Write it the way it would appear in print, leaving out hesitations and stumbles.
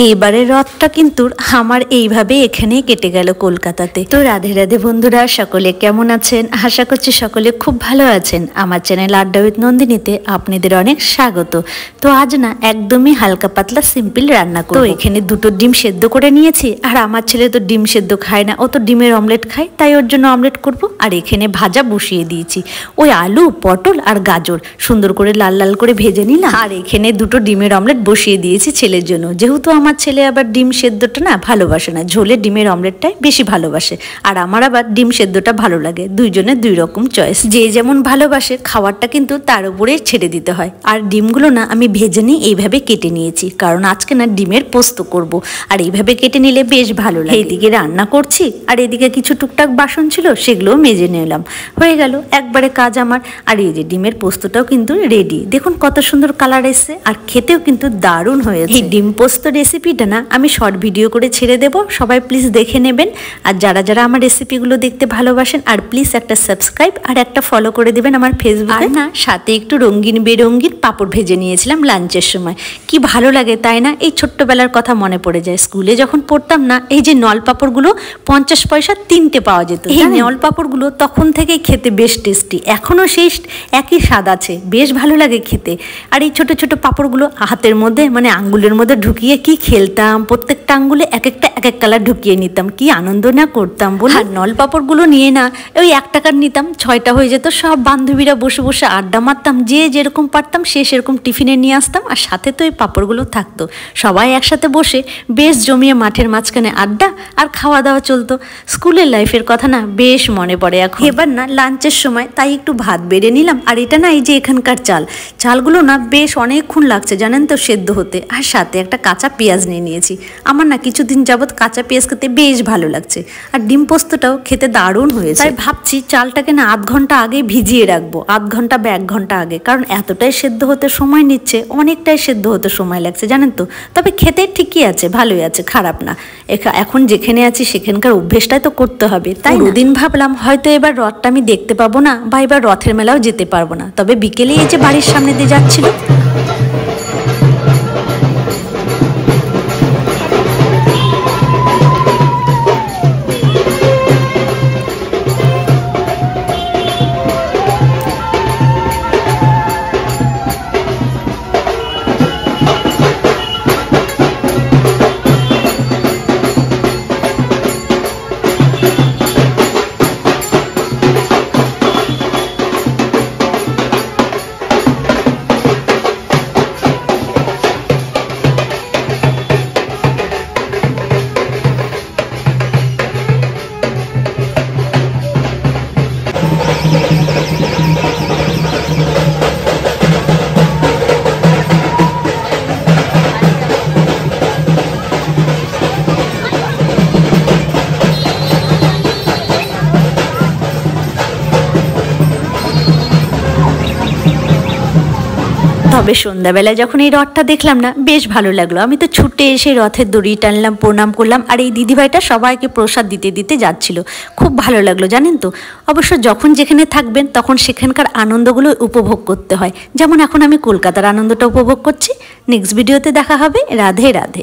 এইবারের রথটা কিন্তু আমার এইভাবে এখানেই কেটে গেল কলকাতাতে। তো রাধে রাধে বন্ধুরা, সকলে কেমন আছেন? আশা করছি সকলে খুব ভালো আছেন। আমার চ্যানেল আড্ডা উইথ নন্দিনীতে আপনাদের অনেক স্বাগত। তো আজ না একদমই হালকা পাতলা সিম্পল রান্না করব। তো এখানে দুটো ডিম সেদ্ধ করে নিয়েছি, আর আমার ছেলে তো ডিম সেদ্ধ খায় না, ও তো ডিমের অমলেট খায়, তাই ওর জন্য অমলেট করব। আর এখানে ভাজা বসিয়ে দিয়েছি, ওই আলু পটল আর গাজর সুন্দর করে লাল লাল করে ভেজে নিলাম। আর এখানে দুটো ডিমের অমলেট বসিয়ে দিয়েছি ছেলের জন্য, যেহেতু আমার ছেলে আবার ডিম সেদ্ধটা না ভালোবাসে না, ঝোলে ডিমের অমলেটটাই বেশি ভালোবাসে, আর আমার আবার ডিম সেদ্ধটা ভালো লাগে। দুইজনের দুই রকম চয়েস, যে যেমন ভালোবাসে খাবারটা কিন্তু তার উপরে ছেড়ে দিতে হয়। আর ডিমগুলো না আমি ভেজে নিয়ে এইভাবে কেটে নিয়েছি, কারণ আজকে না ডিমের পোস্ত করব, আর এইভাবে কেটে নিলে বেশ ভালো লাগে। এইদিকে রান্না করছি, আর এদিকে কিছু টুকটাক বাসন ছিল সেগুলোও মেজে নিলাম, হয়ে গেল একবারে কাজ আমার। আর এই যে ডিমের পোস্তটাও কিন্তু রেডি, দেখুন কত সুন্দর কালার এসছে, আর খেতেও কিন্তু দারুণ হয়েছে। এই ডিম পোস্ত রেসিপিটা না আমি শর্ট ভিডিও করে ছেড়ে দেব, সবাই প্লিজ দেখে নেবেন। আর যারা যারা আমার রেসিপিগুলো দেখতে ভালোবাসেন, আর প্লিজ একটা সাবস্ক্রাইব আর একটা ফলো করে দেবেন আমার ফেসবুকে। আর না সাথে একটু রঙিন বেরঙিন পাঁপড় ভেজে নিয়েছিলাম লাঞ্চের সময়, কি ভালো লাগে তাই না? এই ছোট্টবেলার কথা মনে পড়ে যায়। স্কুলে যখন পড়তাম না, এই যে নল পাঁপড়গুলো 50 পয়সা 3টে পাওয়া যেত। এই নল পাঁপড়গুলো তখন থেকে খেতে বেশ টেস্টি, এখনো সেই একই স্বাদ আছে, বেশ ভালো লাগে খেতে। আর এই ছোট ছোট পাঁপড়গুলো হাতের মধ্যে মানে আঙ্গুলের মধ্যে ঢুকিয়ে কি খেলতাম, প্রত্যেকটা আঙ্গুলে এক একটা এক এক কালার ঢুকিয়ে নিতাম, কি আনন্দ না করতাম বলে। আর নল পাঁপড়গুলো নিয়ে না ওই 1 টাকার নিতাম, 6টা হয়ে যেত। সব বান্ধবীরা বসে বসে আড্ডা মারতাম, যে যেরকম পারতাম সে সেরকম টিফিনে নিয়ে আসতাম, আর সাথে তো এই পাঁপড়গুলো থাকতো। সবাই একসাথে বসে বেশ জমিয়ে মাঠের মাঝখানে আড্ডা আর খাওয়া দাওয়া চলতো। স্কুলের লাইফের কথা না বেশ মনে পড়ে এখন। এবার না লাঞ্চের সময় তাই একটু ভাত বেড়ে নিলাম, আর এটা না এই যে এখানকার চালগুলো না বেশ অনেকক্ষণ লাগছে জানেন তো সেদ্ধ হতে। আর সাথে একটা কাঁচা পেঁয়াজ নিয়ে নিয়েছি, আমার না কিছুদিন যাবৎ কাঁচা পেঁয়াজ খেতে বেশ ভালো লাগছে। আর ডিম পোস্তটাও খেতে দারুণ হয়েছে, তাই ভাবছি চালটাকে না আধ ঘন্টা আগে ভিজিয়ে রাখবো, আধ ঘন্টা বা 1 ঘন্টা আগে, কারণ এতটাই সেদ্ধ হতে সময় নিচ্ছে, অনেকটাই সেদ্ধ হতে সময় লাগছে জানেন তো। তবে খেতে ঠিকই আছে, ভালোই আছে, খারাপ না। এখন যেখানে আছি সেখানকার অভ্যেসটাই তো করতে হবে, তাই দিন ভাবলাম হয়তো এবার রথটা আমি দেখতে পাবো না, বা এবার রথের মেলাও যেতে পারবো না। তবে বিকেলে এই যে বাড়ির সামনে দিয়ে যাচ্ছিল, তবে সন্ধ্যাবেলা যখন এই রথটা দেখলাম না বেশ ভালো লাগলো। আমি তো ছুটে এসে রথের দড়ি টানলাম, প্রণাম করলাম, আর এই দিদিভাইটা সবাইকে প্রসাদ দিতে দিতে যাচ্ছিল, খুব ভালো লাগলো জানেন তো। অবশ্য যখন যেখানে থাকবেন তখন সেখানকার আনন্দগুলো উপভোগ করতে হয়, যেমন এখন আমি কলকাতার আনন্দটা উপভোগ করছি। নেক্সট ভিডিওতে দেখা হবে। রাধে রাধে।